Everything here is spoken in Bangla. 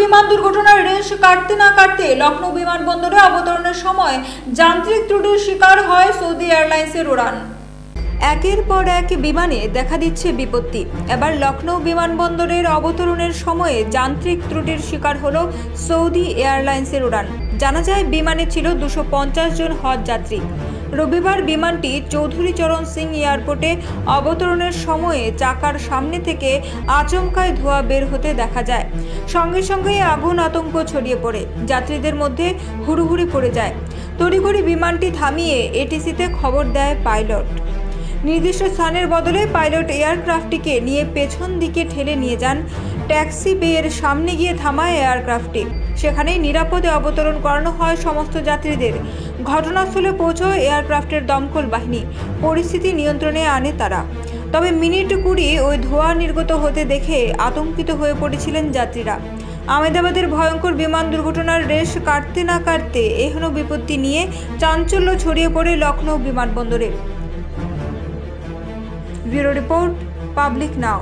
বিমান দুর্ঘটনার রেশ কাটতে না কাটতে লখনৌ বিমানবন্দরে অবতরণের সময় যান্ত্রিক ত্রুটির শিকার হয় সৌদি এয়ারলাইন্সের উড়ান। একের পর এক বিমানে দেখা দিচ্ছে বিপত্তি। এবার লখনৌ বিমানবন্দরের অবতরণের সময়ে যান্ত্রিক ত্রুটির শিকার হলো সৌদি এয়ারলাইন্সের উড়ান। জানা যায় বিমানে ছিল 250 জন হজ যাত্রী। রবিবার বিমানটি চৌধুরী চরণ সিং এয়ারপোর্টে অবতরণের সময়ে চাকার সামনে থেকে আচমকায় ধোঁয়া বের হতে দেখা যায়। সঙ্গে সঙ্গেই আগুন আতঙ্ক ছড়িয়ে পড়ে, যাত্রীদের মধ্যে হুড়োহুড়ি পড়ে যায়। তড়িঘড়ি বিমানটি থামিয়ে এটিসিতে খবর দেয় পাইলট। নির্দিষ্ট স্থানের বদলে পাইলট এয়ারক্রাফটটিকে নিয়ে পেছন দিকে ঠেলে নিয়ে যান। ট্যাক্সি বেয়ের সামনে গিয়ে থামায় এয়ারক্রাফটটি। সেখানেই নিরাপদে অবতরণ করানো হয় সমস্ত যাত্রীদের। ঘটনাস্থলে পৌঁছয় এয়ারক্রাফটের দমকল বাহিনী। পরিস্থিতি নিয়ন্ত্রণে আনে তারা। তবে মিনিট 20 ওই ধোঁয়া নির্গত হতে দেখে আতঙ্কিত হয়ে পড়েছিলেন যাত্রীরা। আহমেদাবাদের ভয়ঙ্কর বিমান দুর্ঘটনার রেশ কাটতে না কাটতে এহেন বিপত্তি নিয়ে চাঞ্চল্য ছড়িয়ে পড়ে লখনৌ বিমানবন্দরে। ব্যুরো রিপোর্ট, পাবলিক নাও।